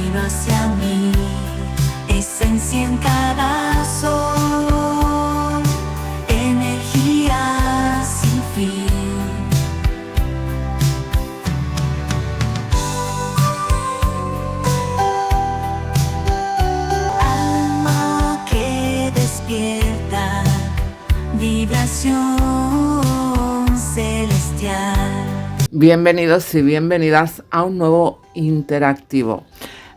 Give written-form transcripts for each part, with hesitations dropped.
camino hacia mí, esencia en cada sol, energía sin fin. Alma que despierta, vibración celestial. Bienvenidos y bienvenidas a un nuevo interactivo.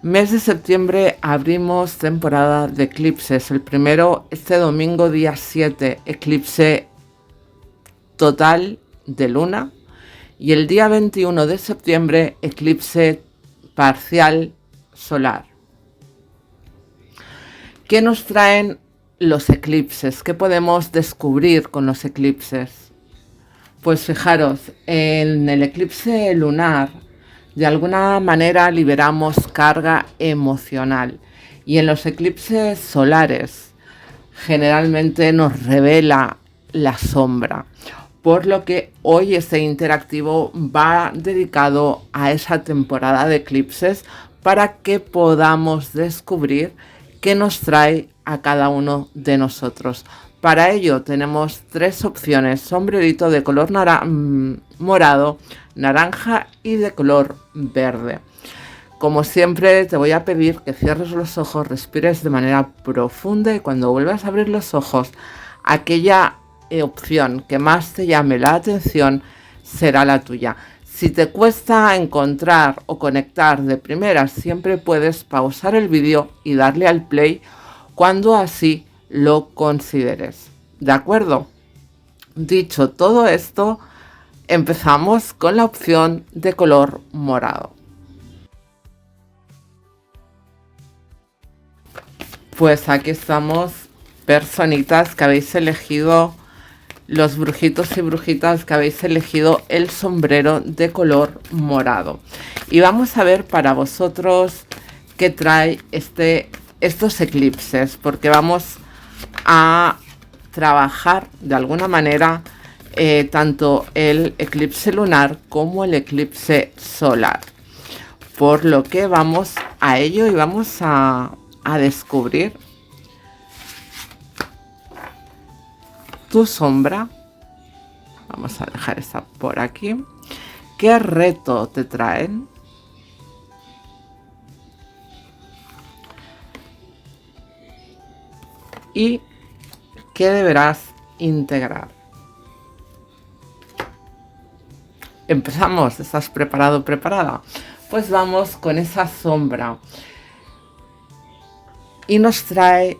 Mes de septiembre abrimos temporada de eclipses. El primero este domingo día 7, eclipse total de luna. Y el día 21 de septiembre, eclipse parcial solar. ¿Qué nos traen los eclipses? ¿Qué podemos descubrir con los eclipses? Pues fijaros, en el eclipse lunar, de alguna manera liberamos carga emocional. Y en los eclipses solares, generalmente nos revela la sombra. Por lo que hoy este interactivo va dedicado a esa temporada de eclipses para que podamos descubrir qué nos trae a cada uno de nosotros. Para ello tenemos tres opciones: sombrerito de color morado, naranja y de color verde. Como siempre te voy a pedir que cierres los ojos, respires de manera profunda y cuando vuelvas a abrir los ojos, aquella opción que más te llame la atención será la tuya. Si te cuesta encontrar o conectar de primera, siempre puedes pausar el vídeo y darle al play cuando así lo consideres. ¿De acuerdo? Dicho todo esto, empezamos con la opción de color morado. Pues aquí estamos, personitas que habéis elegido, los brujitos y brujitas que habéis elegido el sombrero de color morado. Y vamos a ver para vosotros qué trae estos eclipses, porque vamos a trabajar de alguna manera tanto el eclipse lunar como el eclipse solar, por lo que vamos a ello y vamos a descubrir tu sombra. Vamos a dejar esta por aquí. ¿Qué reto te traen? ¿Y qué deberás integrar? Empezamos. ¿Estás preparado, preparada? Pues vamos con esa sombra. Y nos trae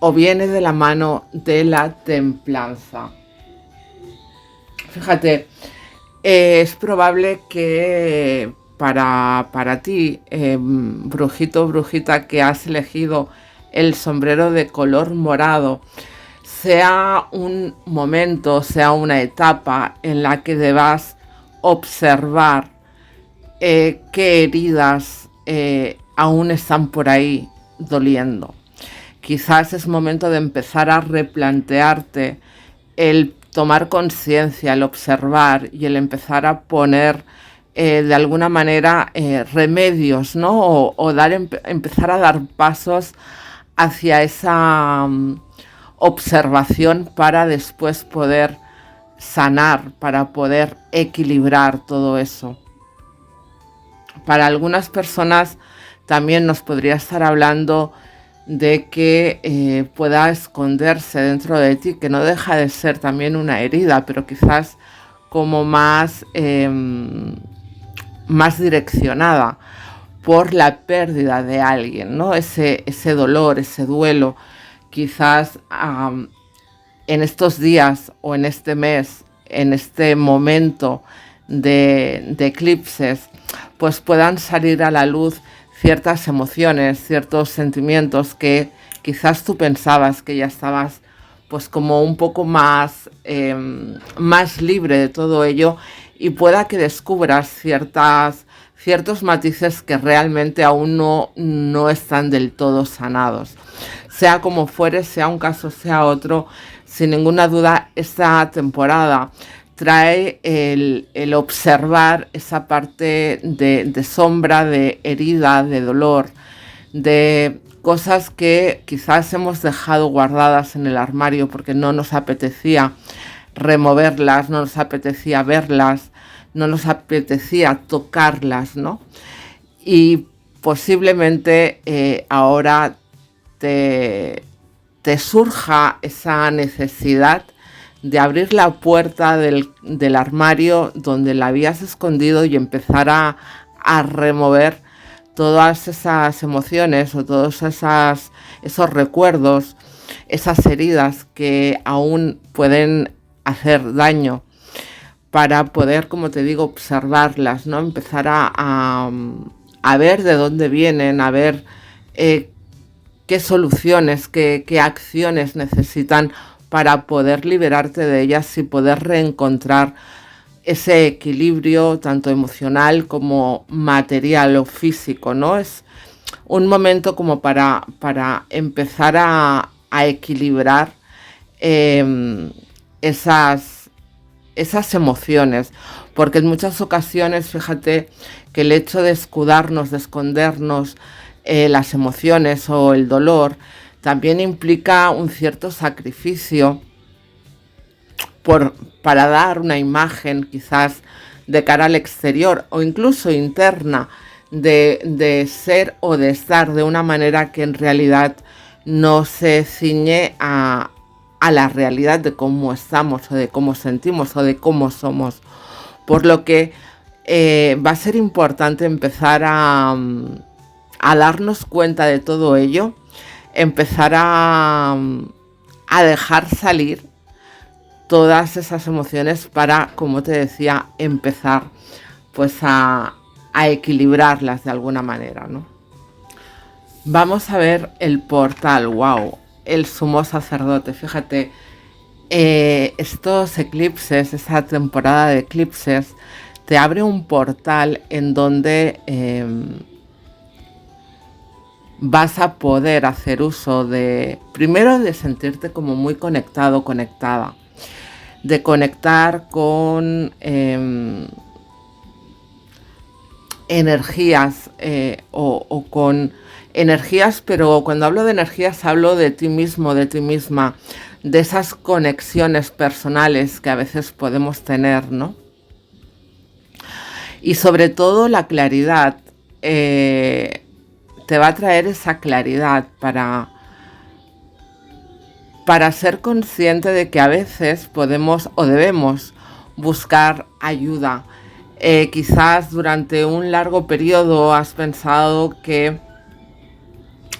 o viene de la mano de la templanza. Fíjate, es probable que para ti, brujito o brujita que has elegido el sombrero de color morado, sea un momento, sea una etapa en la que debas observar qué heridas aún están por ahí doliendo. Quizás es momento de empezar a replantearte el tomar conciencia, el observar y el empezar a poner de alguna manera remedios, ¿no? O empezar a dar pasos hacia esa observación para después poder sanar, para poder equilibrar todo eso. Para algunas personas también nos podría estar hablando de que pueda esconderse dentro de ti, que no deja de ser también una herida, pero quizás como más direccionada por la pérdida de alguien, ¿no? Ese dolor, ese duelo. Quizás en estos días o en este mes, en este momento de eclipses, pues puedan salir a la luz ciertas emociones, ciertos sentimientos que quizás tú pensabas que ya estabas pues como un poco más libre de todo ello, y pueda que descubras ciertos matices que realmente aún no están del todo sanados. Sea como fuere, sea un caso, sea otro, sin ninguna duda esta temporada trae el observar esa parte de sombra, de herida, de dolor, de cosas que quizás hemos dejado guardadas en el armario porque no nos apetecía removerlas, no nos apetecía verlas, no nos apetecía tocarlas, ¿no? Y posiblemente ahora te surja esa necesidad de abrir la puerta del armario donde la habías escondido y empezar a remover todas esas emociones o todos esos recuerdos, esas heridas que aún pueden hacer daño, para poder, como te digo, observarlas, ¿no? Empezar a ver de dónde vienen, a ver qué soluciones, qué acciones necesitan para poder liberarte de ellas y poder reencontrar ese equilibrio tanto emocional como material o físico, ¿no? Es un momento como para empezar a equilibrar esas emociones, porque en muchas ocasiones, fíjate, que el hecho de escudarnos, de escondernos las emociones o el dolor, también implica un cierto sacrificio para dar una imagen quizás de cara al exterior o incluso interna de ser o de estar de una manera que en realidad no se ciñe a la realidad de cómo estamos o de cómo sentimos o de cómo somos. Por lo que va a ser importante empezar a darnos cuenta de todo ello, empezar a dejar salir todas esas emociones para, como te decía, empezar pues a equilibrarlas de alguna manera, ¿no? Vamos a ver el portal. ¡Wow! El sumo sacerdote. Fíjate, estos eclipses, esa temporada de eclipses, te abre un portal en donde vas a poder hacer uso primero de sentirte como muy conectado, conectada, de conectar con energías o con energías, pero cuando hablo de energías hablo de ti mismo, de ti misma, de esas conexiones personales que a veces podemos tener, ¿no? Y sobre todo la claridad, te va a traer esa claridad para ser consciente de que a veces podemos o debemos buscar ayuda. Quizás durante un largo periodo has pensado que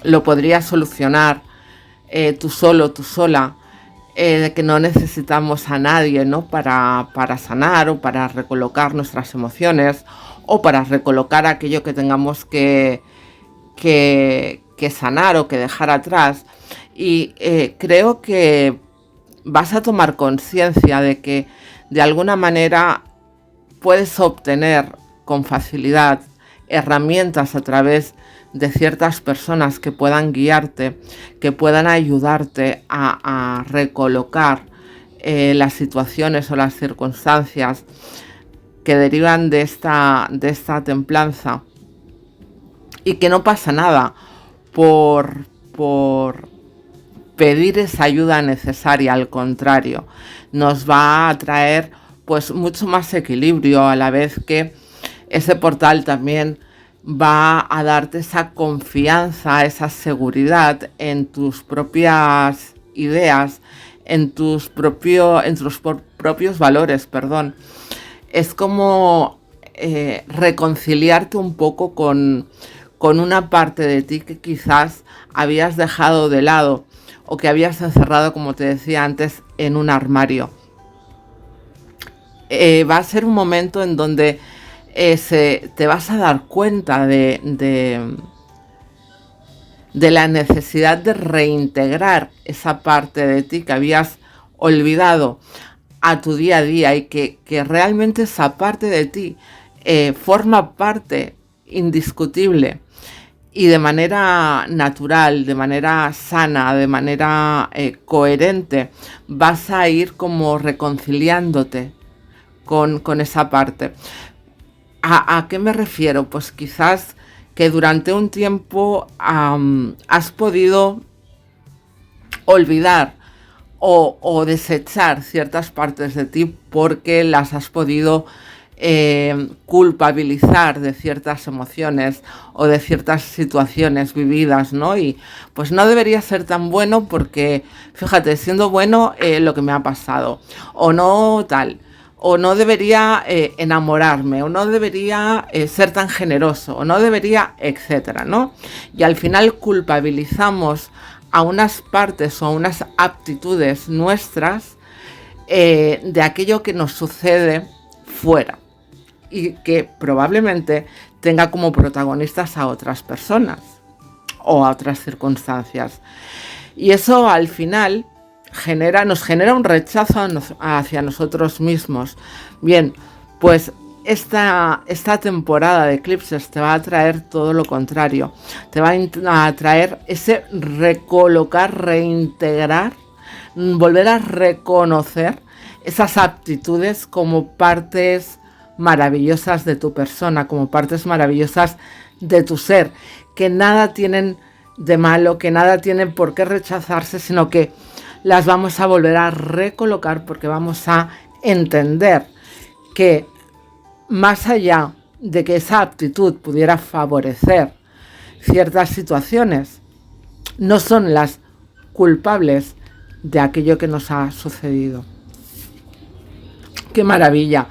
lo podrías solucionar tú solo, tú sola, de que no necesitamos a nadie, ¿no? para sanar o para recolocar nuestras emociones o para recolocar aquello que tengamos que sanar o que dejar atrás. Y creo que vas a tomar conciencia de que de alguna manera puedes obtener con facilidad herramientas a través de ciertas personas que puedan guiarte, que puedan ayudarte a recolocar las situaciones o las circunstancias que derivan de esta templanza, y que no pasa nada por pedir esa ayuda necesaria. Al contrario, nos va a traer pues mucho más equilibrio, a la vez que ese portal también va a darte esa confianza, esa seguridad en tus propias ideas, en tus propios valores, perdón. Es como reconciliarte un poco con una parte de ti que quizás habías dejado de lado o que habías encerrado, como te decía antes, en un armario. Va a ser un momento en donde te vas a dar cuenta de la necesidad de reintegrar esa parte de ti que habías olvidado a tu día a día, y que realmente esa parte de ti forma parte indiscutible y de manera natural, de manera sana, de manera coherente. Vas a ir como reconciliándote con esa parte. ¿A qué me refiero? Pues quizás que durante un tiempo has podido olvidar o desechar ciertas partes de ti porque las has podido culpabilizar de ciertas emociones o de ciertas situaciones vividas, ¿no? Y pues no debería ser tan bueno porque, fíjate, siendo bueno lo que me ha pasado, o no tal, o no debería enamorarme, o no debería ser tan generoso, o no debería, etcétera, ¿no? Y al final culpabilizamos a unas partes o a unas aptitudes nuestras de aquello que nos sucede fuera y que probablemente tenga como protagonistas a otras personas o a otras circunstancias. Y eso al final nos genera un rechazo hacia nosotros mismos. Bien, pues esta temporada de eclipses te va a traer todo lo contrario. Te va a traer ese recolocar, reintegrar, volver a reconocer esas aptitudes como partes maravillosas de tu persona, como partes maravillosas de tu ser, que nada tienen de malo, que nada tienen por qué rechazarse, sino que las vamos a volver a recolocar porque vamos a entender que más allá de que esa aptitud pudiera favorecer ciertas situaciones, no son las culpables de aquello que nos ha sucedido. ¡Qué maravilla!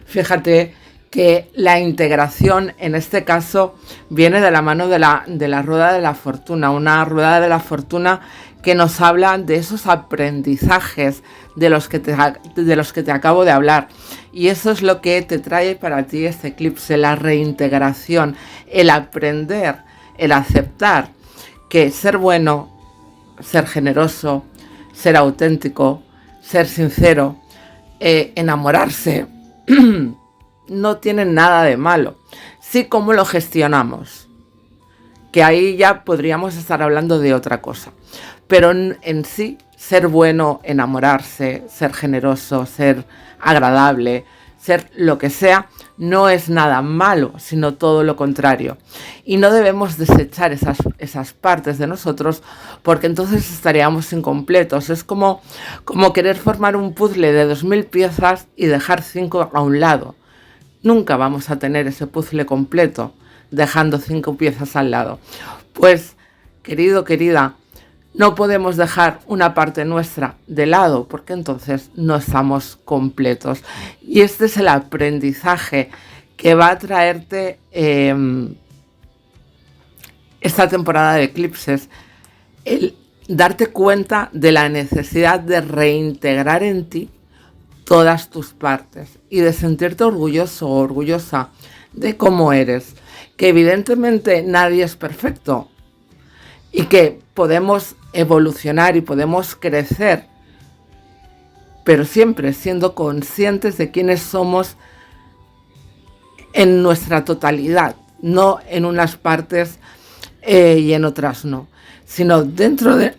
Fíjate que la integración en este caso viene de la mano de la rueda de la fortuna, una rueda de la fortuna que nos habla de esos aprendizajes de los que te acabo de hablar. Y eso es lo que te trae para ti este eclipse, la reintegración, el aprender, el aceptar que ser bueno, ser generoso, ser auténtico, ser sincero, enamorarse, no tienen nada de malo. Sí, cómo lo gestionamos, que ahí ya podríamos estar hablando de otra cosa. Pero en sí, ser bueno, enamorarse, ser generoso, ser agradable, ser lo que sea, no es nada malo, sino todo lo contrario. Y no debemos desechar esas partes de nosotros porque entonces estaríamos incompletos. Es como querer formar un puzzle de 2000 piezas y dejar 5 a un lado. Nunca vamos a tener ese puzzle completo dejando 5 piezas al lado. Pues, querido, querida, no podemos dejar una parte nuestra de lado porque entonces no estamos completos. Y este es el aprendizaje que va a traerte esta temporada de eclipses. El darte cuenta de la necesidad de reintegrar en ti todas tus partes y de sentirte orgulloso o orgullosa de cómo eres. Que evidentemente nadie es perfecto y que podemos evolucionar y podemos crecer, pero siempre siendo conscientes de quiénes somos en nuestra totalidad, no en unas partes y en otras no, sino dentro de,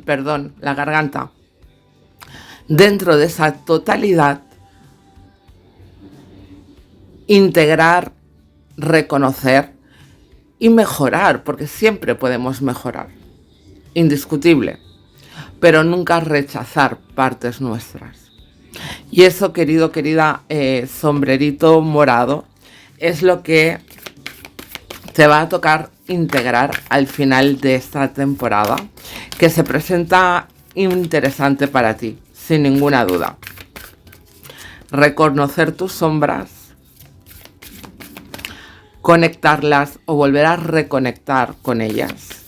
perdón, la garganta, dentro de esa totalidad, integrar, reconocer y mejorar, porque siempre podemos mejorar, indiscutible, pero nunca rechazar partes nuestras. Y eso, querido, querida, sombrerito morado, es lo que te va a tocar integrar al final de esta temporada, que se presenta interesante para ti, sin ninguna duda. Reconocer tus sombras, conectarlas o volver a reconectar con ellas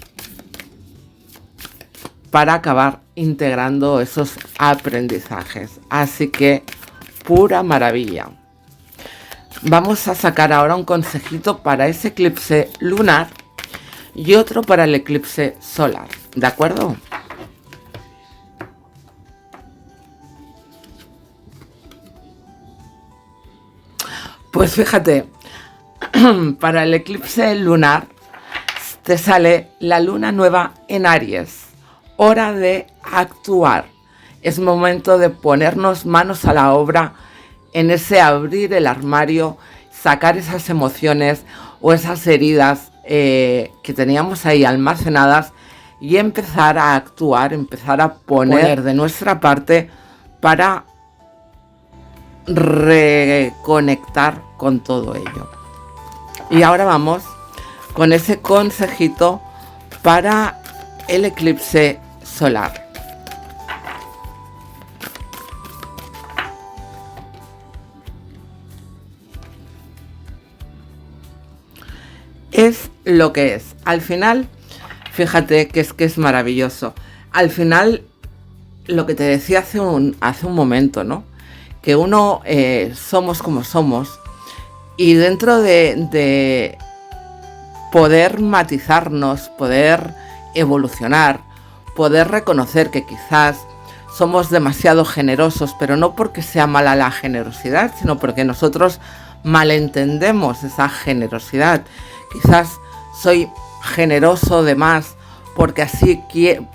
para acabar integrando esos aprendizajes. Así que, pura maravilla. Vamos a sacar ahora un consejito para ese eclipse lunar y otro para el eclipse solar, ¿de acuerdo? Pues fíjate, para el eclipse lunar te sale la luna nueva en Aries. Hora de actuar. Es momento de ponernos manos a la obra en ese abrir el armario, sacar esas emociones o esas heridas que teníamos ahí almacenadas y empezar a actuar, empezar a poner de nuestra parte para reconectar con todo ello. Y ahora vamos con ese consejito para el eclipse solar. Es lo que es. Al final, fíjate que es maravilloso. Al final, lo que te decía hace un momento, ¿no? Que uno somos como somos, y dentro de poder matizarnos, poder evolucionar, poder reconocer que quizás somos demasiado generosos, pero no porque sea mala la generosidad, sino porque nosotros malentendemos esa generosidad. Quizás soy generoso de más porque así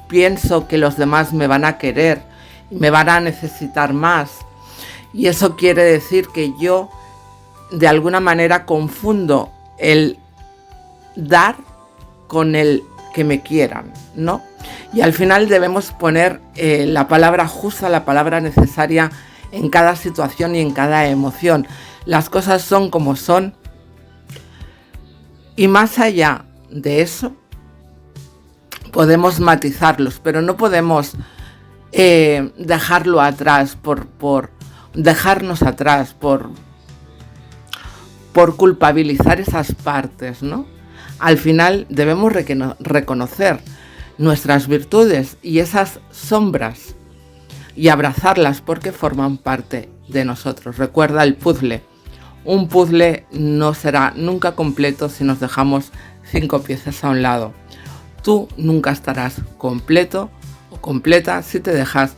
pienso que los demás me van a querer, me van a necesitar más. Y eso quiere decir que yo de alguna manera confundo el dar con el que me quieran, ¿no? Y al final debemos poner la palabra justa, la palabra necesaria en cada situación y en cada emoción. Las cosas son como son. Y más allá de eso, podemos matizarlos, pero no podemos dejarlo atrás por dejarnos atrás, por culpabilizar esas partes, ¿no? Al final debemos reconocer nuestras virtudes y esas sombras y abrazarlas porque forman parte de nosotros. Recuerda el puzzle. Un puzzle no será nunca completo si nos dejamos 5 piezas a un lado. Tú nunca estarás completo o completa si te dejas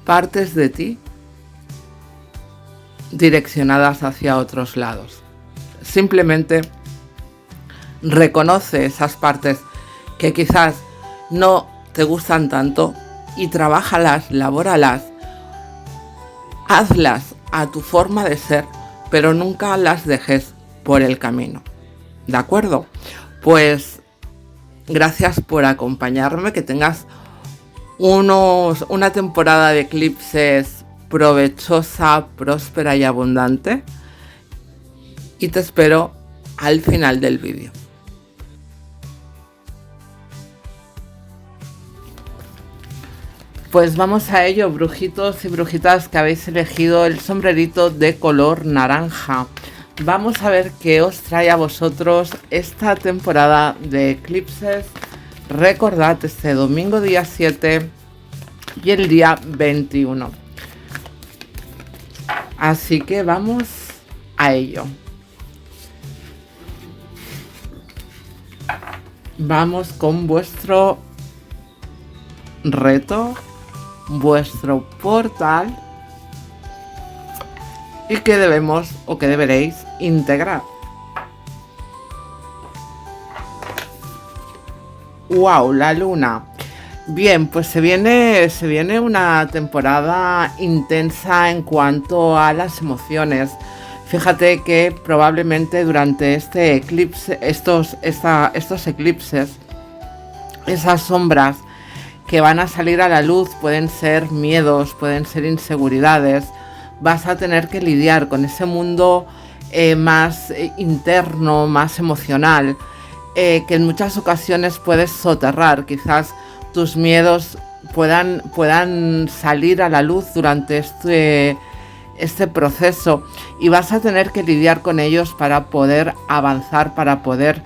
partes de ti direccionadas hacia otros lados. Simplemente reconoce esas partes que quizás no te gustan tanto y trabájalas, labóralas, hazlas a tu forma de ser, pero nunca las dejes por el camino. ¿De acuerdo? Pues gracias por acompañarme, que tengas una temporada de eclipses provechosa, próspera y abundante. Y te espero al final del vídeo. Pues vamos a ello, brujitos y brujitas que habéis elegido el sombrerito de color naranja. Vamos a ver qué os trae a vosotros esta temporada de eclipses. Recordad, este domingo día 7 y el día 21. Así que vamos a ello. Vamos con vuestro reto, vuestro portal y que debemos o que deberéis integrar. ¡Wow! La luna. Bien, pues se viene una temporada intensa en cuanto a las emociones. Fíjate que probablemente durante este eclipse, estos eclipses, esas sombras que van a salir a la luz pueden ser miedos, pueden ser inseguridades. Vas a tener que lidiar con ese mundo más interno, más emocional, que en muchas ocasiones puedes soterrar. Quizás tus miedos puedan salir a la luz durante este proceso y vas a tener que lidiar con ellos para poder avanzar, para poder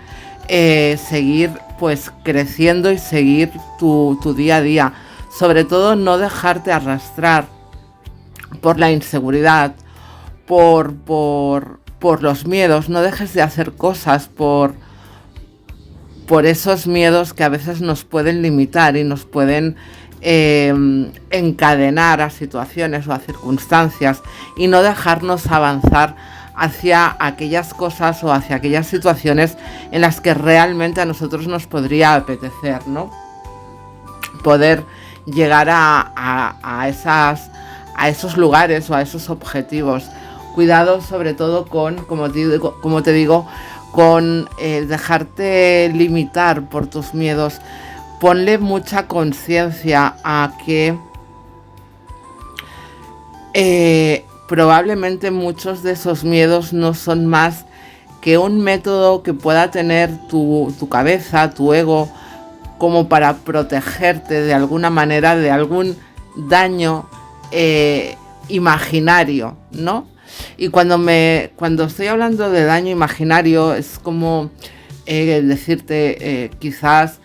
seguir pues creciendo y seguir tu día a día. Sobre todo no dejarte arrastrar por la inseguridad, por los miedos. No dejes de hacer cosas por esos miedos que a veces nos pueden limitar y nos pueden encadenar a situaciones o a circunstancias, y no dejarnos avanzar hacia aquellas cosas o hacia aquellas situaciones en las que realmente a nosotros nos podría apetecer, ¿no? Poder llegar a esos lugares o a esos objetivos. Cuidado sobre todo con, como te digo, con dejarte limitar por tus miedos. Ponle mucha conciencia a que probablemente muchos de esos miedos no son más que un método que pueda tener tu cabeza, tu ego, como para protegerte de alguna manera de algún daño imaginario, ¿no? Y cuando estoy hablando de daño imaginario es como decirte quizás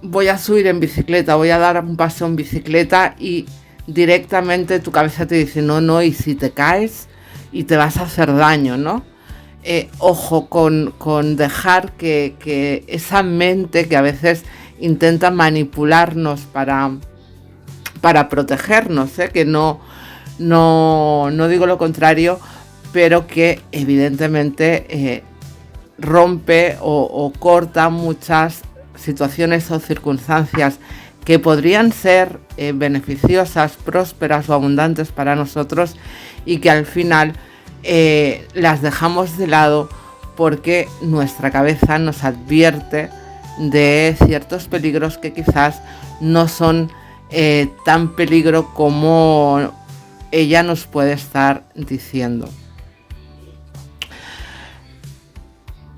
voy a subir en bicicleta, voy a dar un paseo en bicicleta y directamente tu cabeza te dice no, y si te caes y te vas a hacer daño, ¿no? Ojo con dejar que esa mente que a veces intenta manipularnos para protegernos, que no digo lo contrario, pero que evidentemente rompe o corta muchas situaciones o circunstancias que podrían ser beneficiosas, prósperas o abundantes para nosotros y que al final las dejamos de lado porque nuestra cabeza nos advierte de ciertos peligros que quizás no son tan peligro como ella nos puede estar diciendo.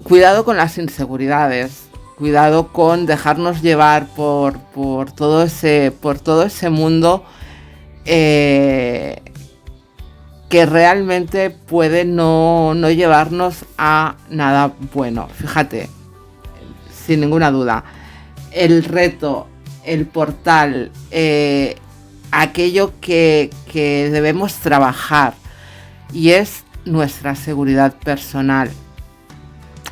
Cuidado con las inseguridades, cuidado con dejarnos llevar por todo ese mundo que realmente puede no llevarnos a nada bueno. Fíjate, sin ninguna duda, el reto, el portal, aquello que debemos trabajar y es nuestra seguridad personal.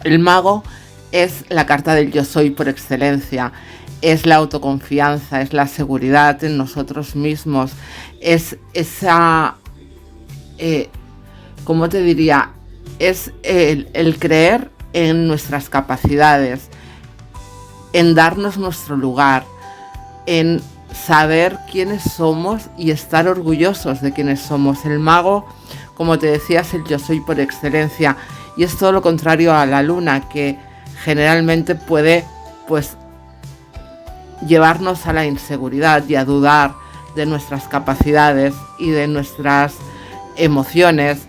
El mago es la carta del yo soy por excelencia, es la autoconfianza, es la seguridad en nosotros mismos, es esa, ¿cómo te diría? Es el creer en nuestras capacidades, en darnos nuestro lugar, en saber quiénes somos y estar orgullosos de quiénes somos. El mago, como te decía, es el yo soy por excelencia y es todo lo contrario a la luna, que generalmente puede pues llevarnos a la inseguridad y a dudar de nuestras capacidades y de nuestras emociones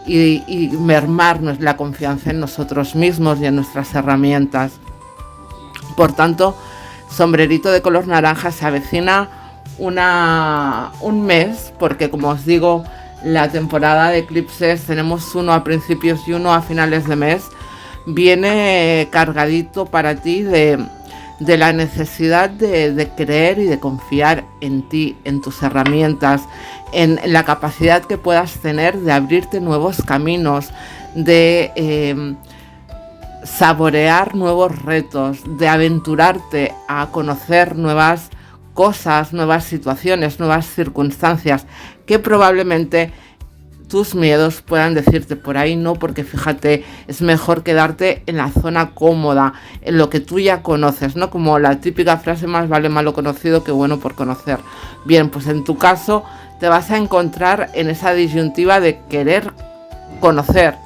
y mermarnos la confianza en nosotros mismos y en nuestras herramientas. Por tanto, sombrerito de color naranja, se avecina un mes, porque como os digo, la temporada de eclipses tenemos uno a principios y uno a finales de mes. Viene cargadito para ti de la necesidad de creer y de confiar en ti, en tus herramientas, en la capacidad que puedas tener de abrirte nuevos caminos, de saborear nuevos retos, de aventurarte a conocer nuevas cosas, nuevas situaciones, nuevas circunstancias que probablemente tus miedos puedan decirte por ahí no, porque fíjate, es mejor quedarte en la zona cómoda, en lo que tú ya conoces, ¿no? Como la típica frase, más vale malo conocido que bueno por conocer. Bien, pues en tu caso te vas a encontrar en esa disyuntiva de querer conocer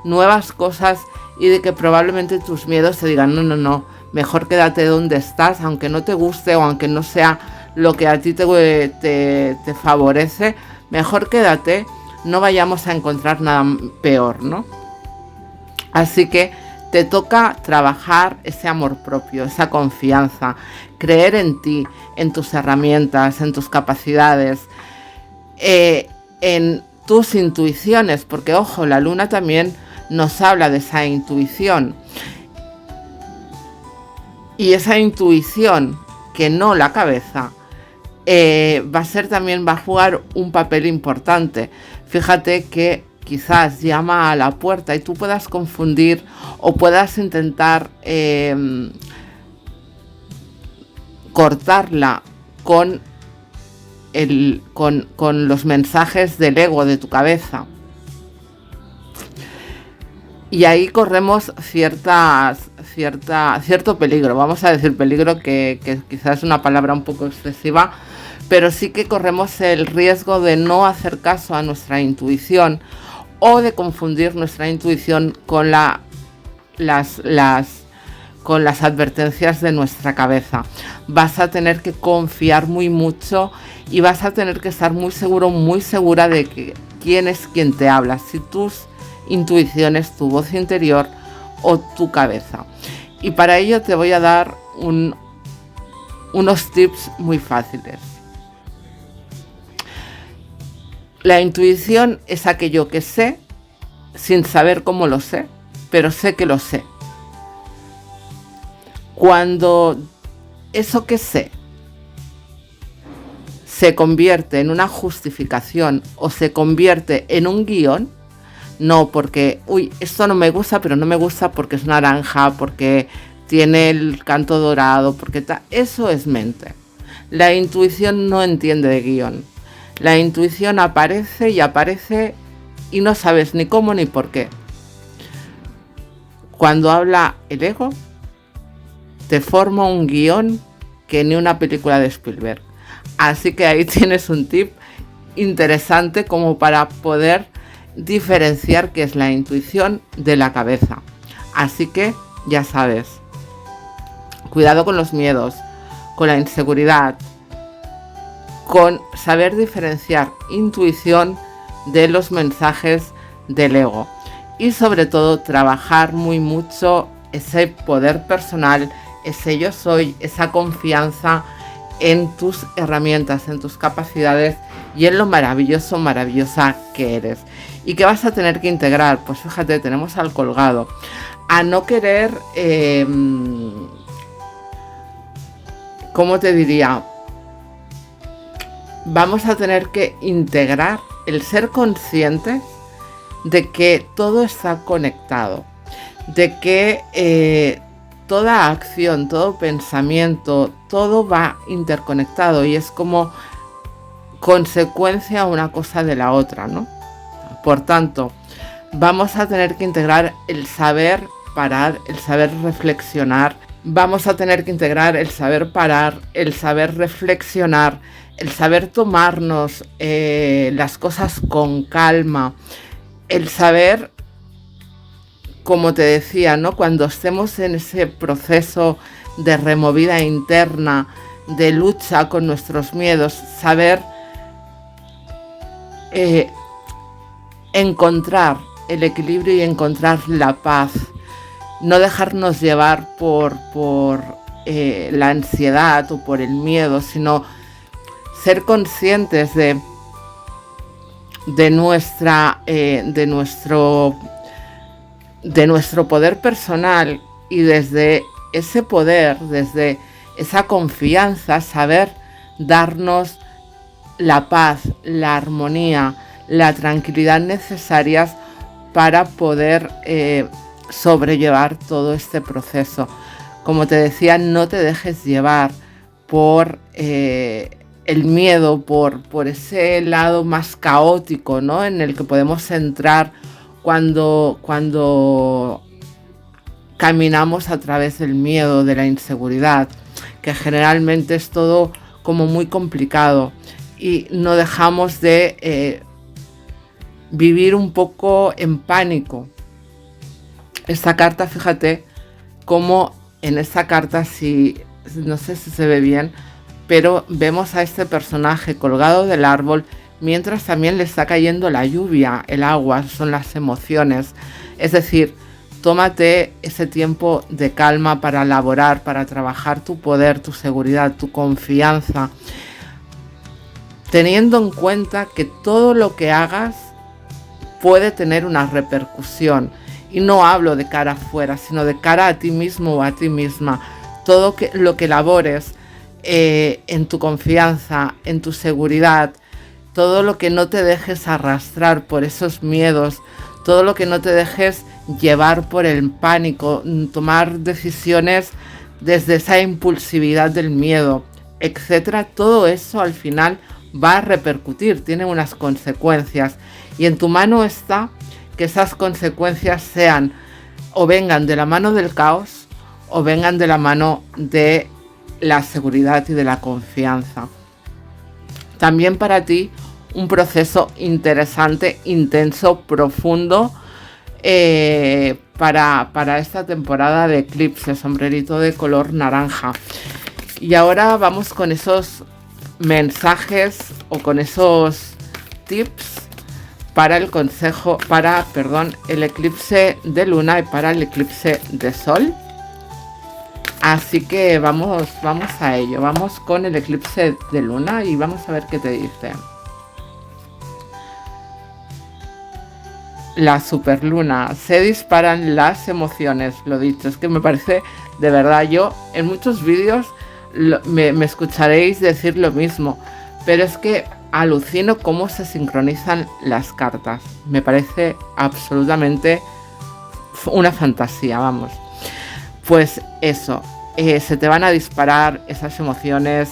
nuevas cosas y de que probablemente tus miedos te digan no, mejor quédate donde estás, aunque no te guste o aunque no sea lo que a ti te favorece, mejor quédate. No vayamos a encontrar nada peor, ¿no? Así que te toca trabajar ese amor propio, esa confianza, creer en ti, en tus herramientas, en tus capacidades, en tus intuiciones, porque ojo, la luna también nos habla de esa intuición. Y esa intuición, que no la cabeza, va a jugar un papel importante. Fíjate que quizás llama a la puerta y tú puedas confundir o puedas intentar cortarla con los mensajes del ego de tu cabeza. Y ahí corremos cierto peligro, vamos a decir peligro, que quizás es una palabra un poco excesiva, pero sí que corremos el riesgo de no hacer caso a nuestra intuición o de confundir nuestra intuición con con las advertencias de nuestra cabeza. Vas a tener que confiar muy mucho y vas a tener que estar muy seguro, muy segura de que quién es quien te habla, si tus intuiciones, tu voz interior o tu cabeza. Y para ello te voy a dar unos tips muy fáciles. La intuición es aquello que sé sin saber cómo lo sé, pero sé que lo sé. Cuando eso que sé se convierte en una justificación o se convierte en un guión, no porque, esto no me gusta, pero no me gusta porque es naranja, porque tiene el canto dorado, porque eso es mente. La intuición no entiende de guión. La intuición aparece y no sabes ni cómo ni por qué. Cuando habla el ego, te forma un guión que ni una película de Spielberg. Así que ahí tienes un tip interesante como para poder diferenciar qué es la intuición de la cabeza. Así que ya sabes, cuidado con los miedos, con la inseguridad, con saber diferenciar intuición de los mensajes del ego y sobre todo trabajar muy mucho ese poder personal, ese yo soy, esa confianza en tus herramientas, en tus capacidades y en lo maravillosa que eres. ¿Y qué vas a tener que integrar? Pues fíjate, tenemos al colgado. A no querer, ¿cómo te diría? Vamos a tener que integrar el ser consciente de que todo está conectado, de que toda acción, todo pensamiento, todo va interconectado y es como consecuencia una cosa de la otra, ¿no? Por tanto, vamos a tener que integrar el saber parar, el saber reflexionar, vamos a tener que integrar el saber parar, el saber reflexionar, el saber tomarnos las cosas con calma, el saber, como te decía, ¿no? Cuando estemos en ese proceso de removida interna, de lucha con nuestros miedos, saber encontrar el equilibrio y encontrar la paz, no dejarnos llevar por la ansiedad o por el miedo, sino ser conscientes de nuestro poder personal y desde ese poder, desde esa confianza, saber darnos la paz, la armonía, la tranquilidad necesarias para poder sobrellevar todo este proceso. Como te decía, no te dejes llevar por el miedo, por ese lado más caótico, ¿no? En el que podemos entrar cuando caminamos a través del miedo, de la inseguridad, que generalmente es todo como muy complicado y no dejamos de vivir un poco en pánico. Esta carta, fíjate cómo en esta carta, no sé si se ve bien, pero vemos a este personaje colgado del árbol mientras también le está cayendo la lluvia, el agua, son las emociones. Es decir, tómate ese tiempo de calma para elaborar, para trabajar tu poder, tu seguridad, tu confianza, teniendo en cuenta que todo lo que hagas puede tener una repercusión. Y no hablo de cara afuera, sino de cara a ti mismo o a ti misma. Todo lo que elabores en tu confianza, en tu seguridad, todo lo que no te dejes arrastrar por esos miedos, todo lo que no te dejes llevar por el pánico, tomar decisiones desde esa impulsividad del miedo, etcétera. Todo eso al final va a repercutir, tiene unas consecuencias y en tu mano está que esas consecuencias sean o vengan de la mano del caos o vengan de la mano de la seguridad y de la confianza. también para ti un proceso interesante, intenso, profundo para esta temporada de eclipse, sombrerito de color naranja. Y ahora vamos con esos mensajes o con esos tips para el consejo, el eclipse de luna y para el eclipse de sol. Así que vamos a ello. Vamos con el eclipse de luna y vamos a ver qué te dice. La superluna, se disparan las emociones, lo dicho, es que me parece, de verdad, yo en muchos vídeos me escucharéis decir lo mismo, pero es que alucino cómo se sincronizan las cartas, me parece absolutamente una fantasía, vamos. Pues eso, se te van a disparar esas emociones,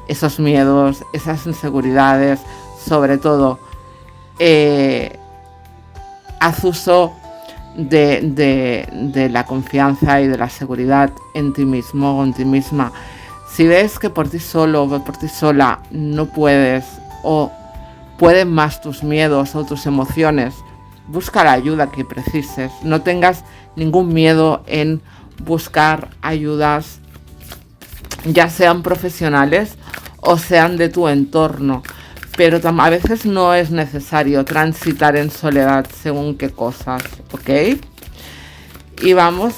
esos miedos, esas inseguridades, sobre todo, haz uso de la confianza y de la seguridad en ti mismo o en ti misma. Si ves que por ti solo o por ti sola no puedes o pueden más tus miedos o tus emociones, busca la ayuda que precises. No tengas ningún miedo en buscar ayudas, ya sean profesionales o sean de tu entorno. Pero a veces no es necesario transitar en soledad según qué cosas, ¿ok? Y vamos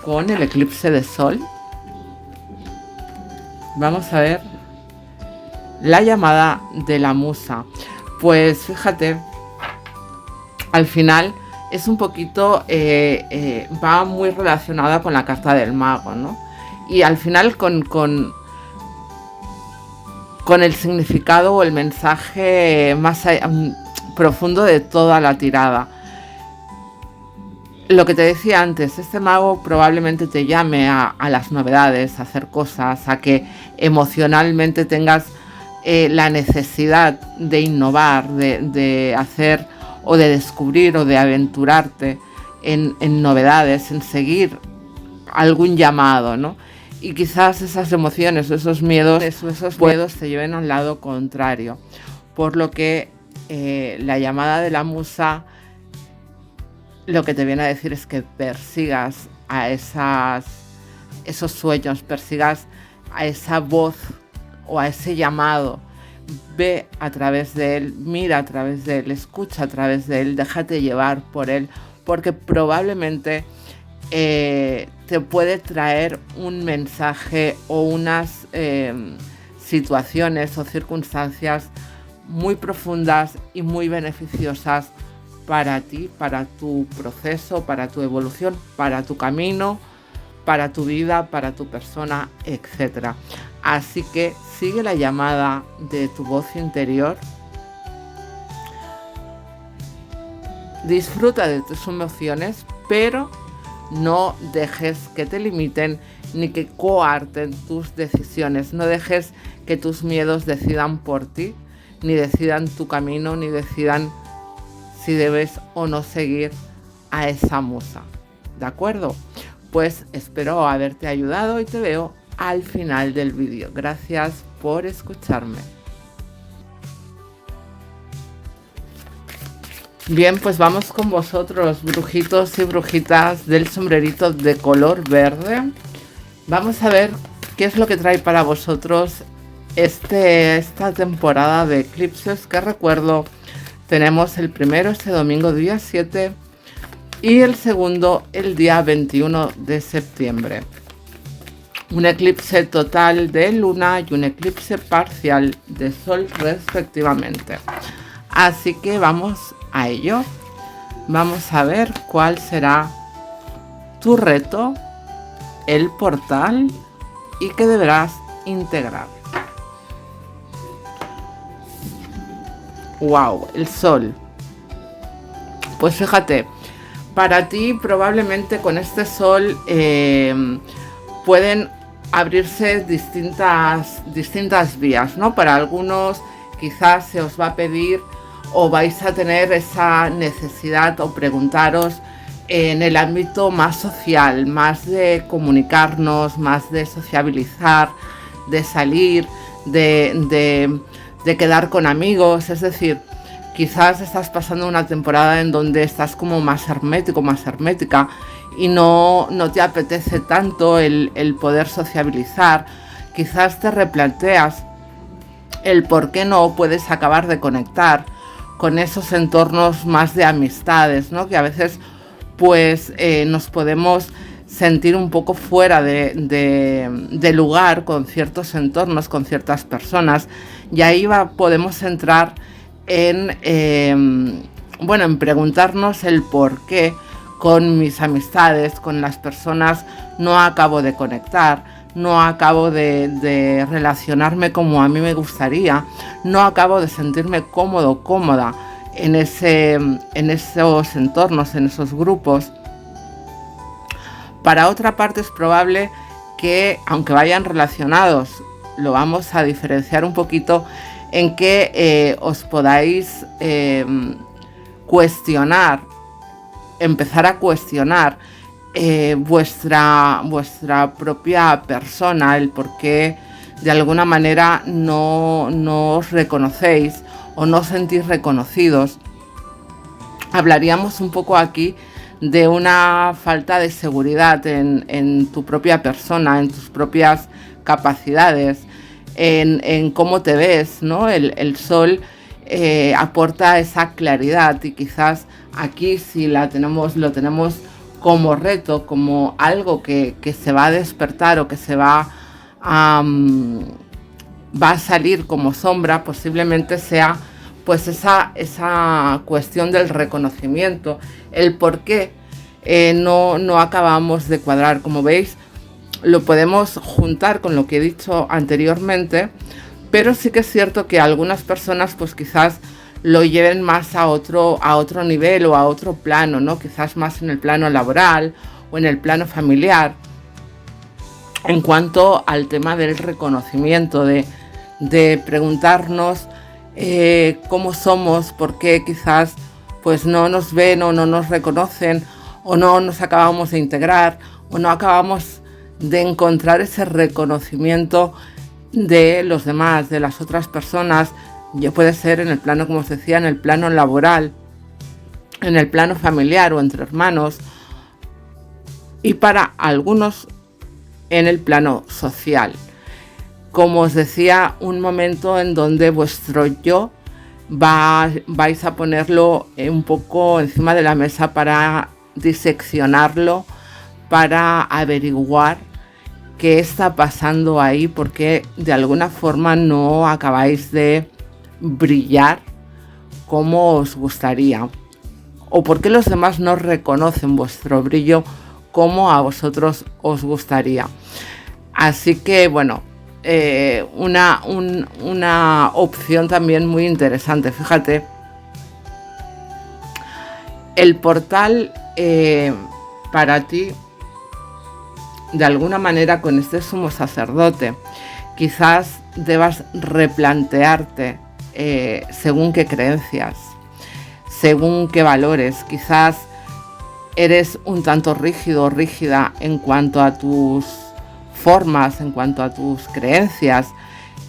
con el eclipse de sol. Vamos a ver la llamada de la musa. Pues fíjate, al final es un poquito, va muy relacionada con la carta del mago, ¿no? Y al final con el significado o el mensaje más profundo de toda la tirada. Lo que te decía antes, este mago probablemente te llame a las novedades, a hacer cosas, a que emocionalmente tengas la necesidad de innovar, de hacer o de descubrir o de aventurarte en novedades, en seguir algún llamado, ¿no? Y quizás esas emociones o esos miedos te lleven a un lado contrario. Por lo que la llamada de la musa lo que te viene a decir es que persigas a esos sueños, persigas a esa voz o a ese llamado. Ve a través de él, mira a través de él, escucha a través de él, déjate llevar por él, porque probablemente te puede traer un mensaje o unas situaciones o circunstancias muy profundas y muy beneficiosas para ti, para tu proceso, para tu evolución, para tu camino, para tu vida, para tu persona, etc. Así que sigue la llamada de tu voz interior. Disfruta de tus emociones, pero no dejes que te limiten ni que coarten tus decisiones. No dejes que tus miedos decidan por ti, ni decidan tu camino, ni decidan si debes o no seguir a esa musa. ¿De acuerdo? Pues espero haberte ayudado y te veo al final del vídeo. Gracias por escucharme. Bien, pues vamos con vosotros, brujitos y brujitas del sombrerito de color verde. Vamos a ver qué es lo que trae para vosotros esta temporada de eclipses, que recuerdo, tenemos el primero este domingo día 7 y el segundo el día 21 de septiembre. Un eclipse total de luna y un eclipse parcial de sol respectivamente. Así que vamos a ello. Vamos a ver cuál será tu reto, el portal y qué deberás integrar. Wow, el sol. Pues fíjate, para ti probablemente con este sol pueden abrirse distintas vías, ¿no? Para algunos quizás se os va a pedir o vais a tener esa necesidad o preguntaros en el ámbito más social, más de comunicarnos, más de sociabilizar, de salir, de de quedar con amigos, es decir, quizás estás pasando una temporada en donde estás como más hermético, más hermética y no te apetece tanto el poder sociabilizar. Quizás te replanteas el por qué no puedes acabar de conectar con esos entornos más de amistades, ¿no? Que a veces pues nos podemos sentir un poco fuera de lugar con ciertos entornos, con ciertas personas, y ahí podemos entrar en preguntarnos el por qué con mis amistades, con las personas, no acabo de conectar, no acabo de relacionarme como a mí me gustaría, no acabo de sentirme cómodo, cómoda en esos entornos, en esos grupos. Para otra parte es probable que, aunque vayan relacionados, lo vamos a diferenciar un poquito en que os podáis cuestionar, empezar a cuestionar vuestra propia persona, el por qué de alguna manera no os reconocéis o no os sentís reconocidos. Hablaríamos un poco aquí de una falta de seguridad en tu propia persona, en tus propias capacidades, en cómo te ves, ¿no? El sol aporta esa claridad y quizás aquí si lo tenemos como reto, como algo que se va a despertar o que se va a salir como sombra, posiblemente sea pues esa cuestión del reconocimiento, el por qué no acabamos de cuadrar. Como veis, lo podemos juntar con lo que he dicho anteriormente, pero sí que es cierto que algunas personas pues quizás lo lleven más a otro nivel o a otro plano, ¿no? Quizás más en el plano laboral o en el plano familiar, en cuanto al tema del reconocimiento, de preguntarnos cómo somos, por qué quizás pues no nos ven o no nos reconocen o no nos acabamos de integrar o no acabamos de encontrar ese reconocimiento de los demás, de las otras personas. Ya puede ser en el plano, como os decía, en el plano laboral, en el plano familiar o entre hermanos, y para algunos en el plano social. Como os decía, un momento en donde vuestro yo vais a ponerlo un poco encima de la mesa para diseccionarlo, para averiguar qué está pasando ahí, porque de alguna forma no acabáis de brillar como os gustaría, o porque los demás no reconocen vuestro brillo como a vosotros os gustaría. Así que bueno, una opción también muy interesante. Fíjate, el portal para ti, de alguna manera, con este sumo sacerdote, quizás debas replantearte según qué creencias, según qué valores. Quizás eres un tanto rígido o rígida en cuanto a tus formas, en cuanto a tus creencias.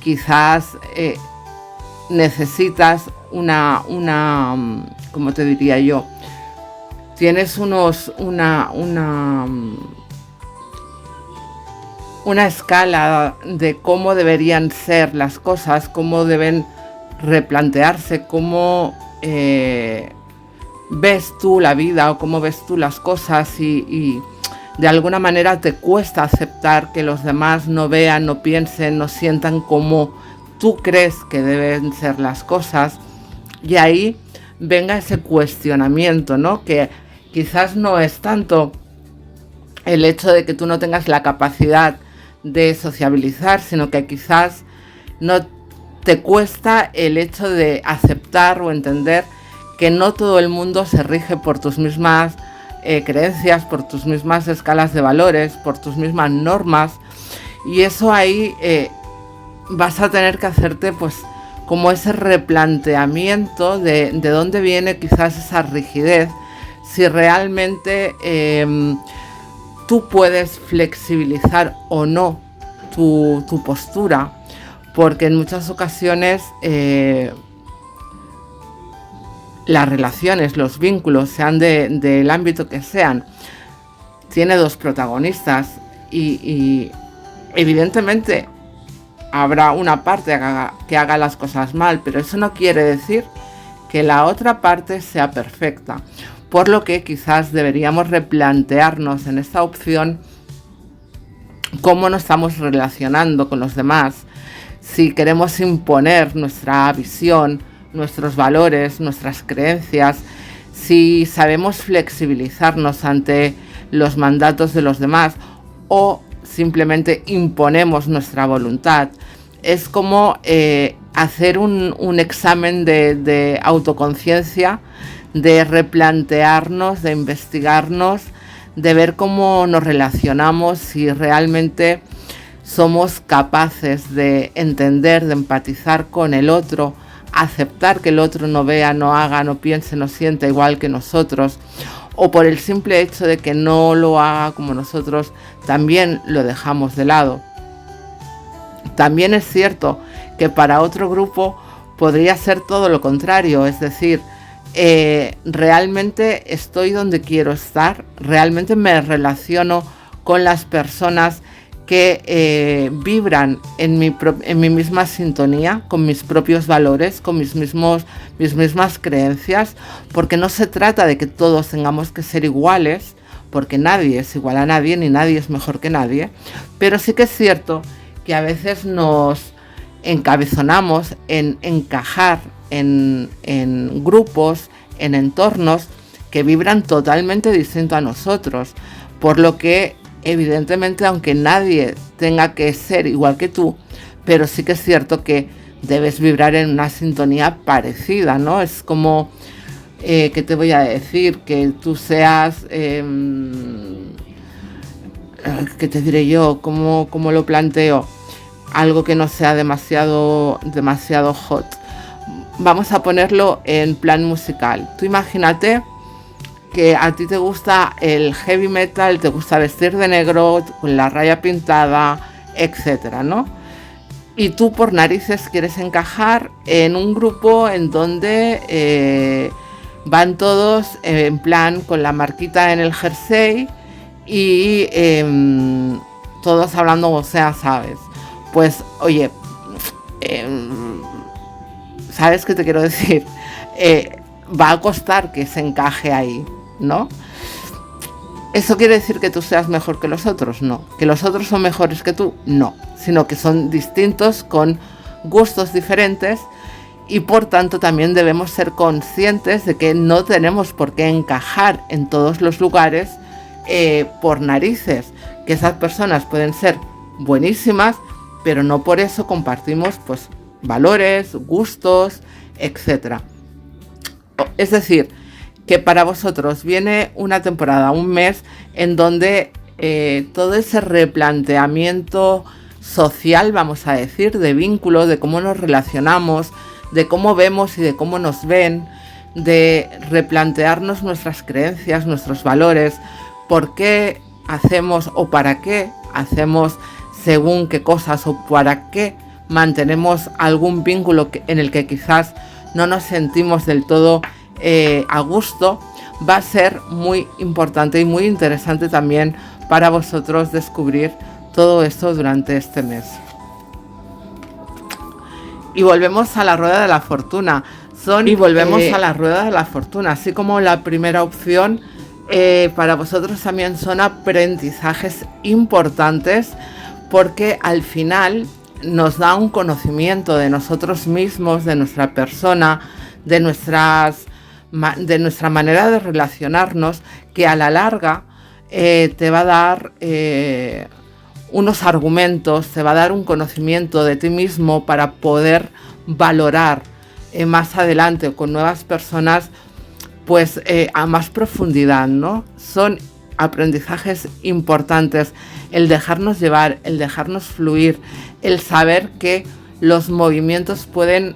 Quizás necesitas ¿cómo te diría yo? Tienes una escala de cómo deberían ser las cosas, cómo deben replantearse, cómo ves tú la vida o cómo ves tú las cosas, y de alguna manera te cuesta aceptar que los demás no vean, no piensen, no sientan como tú crees que deben ser las cosas, y ahí venga ese cuestionamiento, ¿no? Que quizás no es tanto el hecho de que tú no tengas la capacidad de sociabilizar, sino que quizás no te cuesta el hecho de aceptar o entender que no todo el mundo se rige por tus mismas creencias, por tus mismas escalas de valores, por tus mismas normas, y eso ahí vas a tener que hacerte pues como ese replanteamiento de dónde viene quizás esa rigidez, si realmente tú puedes flexibilizar o no tu postura, porque en muchas ocasiones las relaciones, los vínculos, sean del ámbito que sean, tiene dos protagonistas y evidentemente habrá una parte que haga las cosas mal, pero eso no quiere decir que la otra parte sea perfecta, por lo que quizás deberíamos replantearnos en esta opción cómo nos estamos relacionando con los demás, si queremos imponer nuestra visión, nuestros valores, nuestras creencias, si sabemos flexibilizarnos ante los mandatos de los demás o simplemente imponemos nuestra voluntad. Es como hacer un examen de autoconciencia, de replantearnos, de investigarnos, de ver cómo nos relacionamos, si realmente somos capaces de entender, de empatizar con el otro, aceptar que el otro no vea, no haga, no piense, no sienta igual que nosotros, o por el simple hecho de que no lo haga como nosotros, también lo dejamos de lado. También es cierto que para otro grupo podría ser todo lo contrario, es decir, realmente estoy donde quiero estar, realmente me relaciono con las personas que vibran en mi misma sintonía, con mis propios valores, con mis mismas creencias, porque no se trata de que todos tengamos que ser iguales, porque nadie es igual a nadie, ni nadie es mejor que nadie, pero sí que es cierto que a veces nos encabezonamos en encajar en grupos, en entornos que vibran totalmente distinto a nosotros, por lo que evidentemente, aunque nadie tenga que ser igual que tú, pero sí que es cierto que debes vibrar en una sintonía parecida, ¿no? Es como, ¿qué te voy a decir? Que tú seas, ¿qué te diré yo? ¿Cómo lo planteo? Algo que no sea demasiado hot. Vamos a ponerlo en plan musical. Tú imagínate que a ti te gusta el heavy metal, te gusta vestir de negro, con la raya pintada, etcétera, ¿no? Y tú por narices quieres encajar en un grupo en donde van todos en plan con la marquita en el jersey y todos hablando, o sea, ¿sabes? Pues, oye, ¿sabes qué te quiero decir? Va a costar que se encaje ahí, ¿no? ¿Eso quiere decir que tú seas mejor que los otros? No. ¿Que los otros son mejores que tú? No. Sino que son distintos, con gustos diferentes, y por tanto también debemos ser conscientes de que no tenemos por qué encajar en todos los lugares por narices, que esas personas pueden ser buenísimas, pero no por eso compartimos pues valores, gustos, etcétera. Es decir, que para vosotros viene una temporada, un mes, en donde todo ese replanteamiento social, vamos a decir, de vínculo, de cómo nos relacionamos, de cómo vemos y de cómo nos ven, de replantearnos nuestras creencias, nuestros valores, por qué hacemos o para qué hacemos según qué cosas, o para qué mantenemos algún vínculo en el que quizás no nos sentimos del todo a gusto, va a ser muy importante y muy interesante también para vosotros descubrir todo esto durante este mes. Y volvemos a la rueda de la fortuna. A la rueda de la fortuna, así como la primera opción, para vosotros también son aprendizajes importantes, porque al final nos da un conocimiento de nosotros mismos, de nuestra persona, de nuestra manera de relacionarnos, que a la larga te va a dar unos argumentos, te va a dar un conocimiento de ti mismo para poder valorar más adelante con nuevas personas, pues a más profundidad, ¿no? Son aprendizajes importantes, el dejarnos llevar, el dejarnos fluir, el saber que los movimientos pueden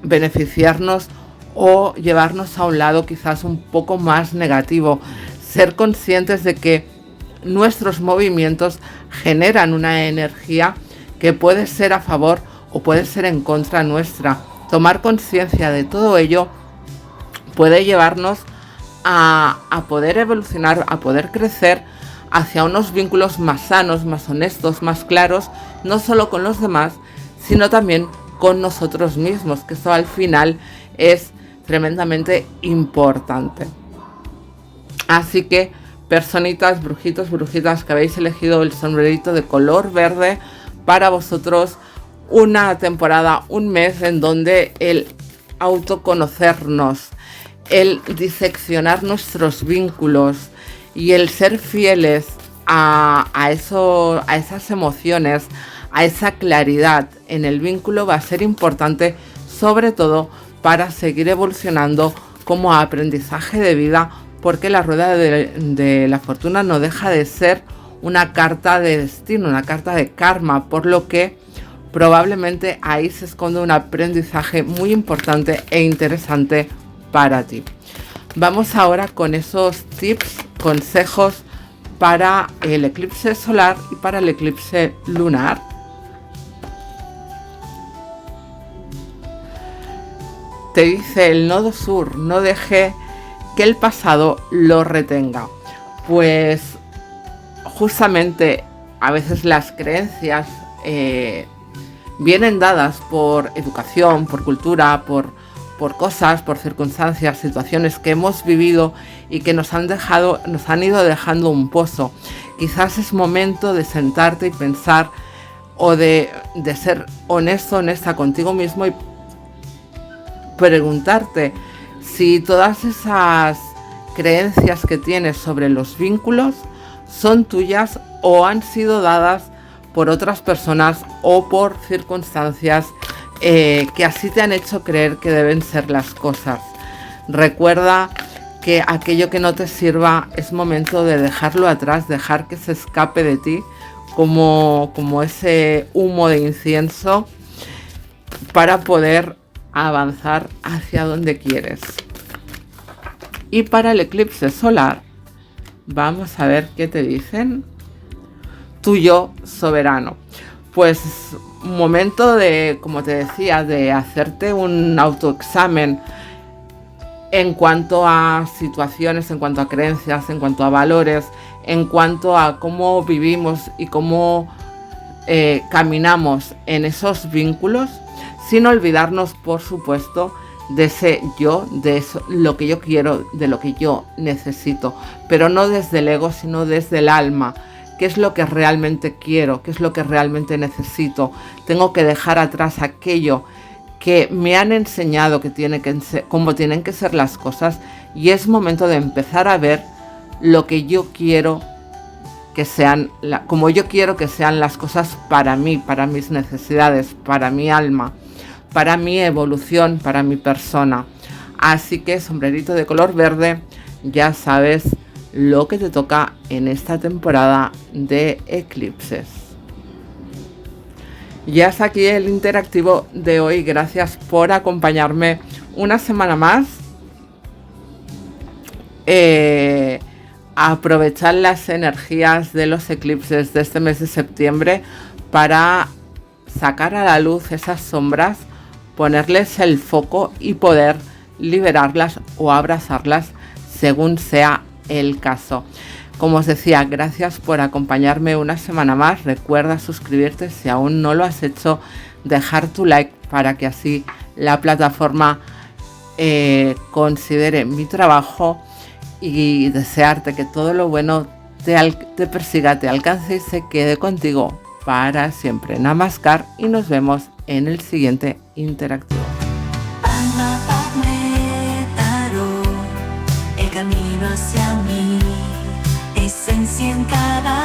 beneficiarnos o llevarnos a un lado quizás un poco más negativo, ser conscientes de que nuestros movimientos generan una energía que puede ser a favor o puede ser en contra nuestra. Tomar conciencia de todo ello puede llevarnos a poder evolucionar, a poder crecer hacia unos vínculos más sanos, más honestos, más claros, no solo con los demás, sino también con nosotros mismos, que esto al final es tremendamente importante. Así que, personitas, brujitos, brujitas, que habéis elegido el sombrerito de color verde, para vosotros una temporada, un mes en donde el autoconocernos, el diseccionar nuestros vínculos y el ser fieles a esas emociones, a esa claridad en el vínculo va a ser importante, sobre todo para seguir evolucionando como aprendizaje de vida, porque la rueda de la fortuna no deja de ser una carta de destino, una carta de karma, por lo que probablemente ahí se esconde un aprendizaje muy importante e interesante para ti. Vamos ahora con esos tips, consejos para el eclipse solar y para el eclipse lunar. Te dice el nodo sur: no deje que el pasado lo retenga. Pues justamente a veces las creencias vienen dadas por educación, por cultura, por cosas, por circunstancias, situaciones que hemos vivido y que nos han ido dejando un pozo. Quizás es momento de sentarte y pensar, o de ser honesto, honesta contigo mismo y preguntarte si todas esas creencias que tienes sobre los vínculos son tuyas o han sido dadas por otras personas o por circunstancias que así te han hecho creer que deben ser las cosas. Recuerda que aquello que no te sirva es momento de dejarlo atrás, dejar que se escape de ti como ese humo de incienso, para poder avanzar hacia donde quieres. Y para el eclipse solar, vamos a ver qué te dicen. Tu yo soberano. Pues un momento de, como te decía, de hacerte un autoexamen en cuanto a situaciones, en cuanto a creencias, en cuanto a valores, en cuanto a cómo vivimos y cómo caminamos en esos vínculos, sin olvidarnos, por supuesto, de ese yo, de eso, lo que yo quiero, de lo que yo necesito, pero no desde el ego, sino desde el alma. ¿Qué es lo que realmente quiero? ¿Qué es lo que realmente necesito? Tengo que dejar atrás aquello que me han enseñado que cómo tienen que ser las cosas, y es momento de empezar a ver lo que yo quiero que sean, como yo quiero que sean las cosas para mí, para mis necesidades, para mi alma, para mi evolución, para mi persona. Así que, sombrerito de color verde, ya sabes lo que te toca en esta temporada de eclipses. Ya está aquí el interactivo de hoy. Gracias por acompañarme una semana más. Aprovechar las energías de los eclipses de este mes de septiembre para sacar a la luz esas sombras, ponerles el foco y poder liberarlas o abrazarlas según sea el caso. Como os decía, gracias por acompañarme una semana más. Recuerda suscribirte si aún no lo has hecho, dejar tu like para que así la plataforma considere mi trabajo, y desearte que todo lo bueno te persiga, te alcance y se quede contigo para siempre. Namaskar y nos vemos en el siguiente interactivo. Alma Padme Tarot, el camino hacia mí, esencia en cada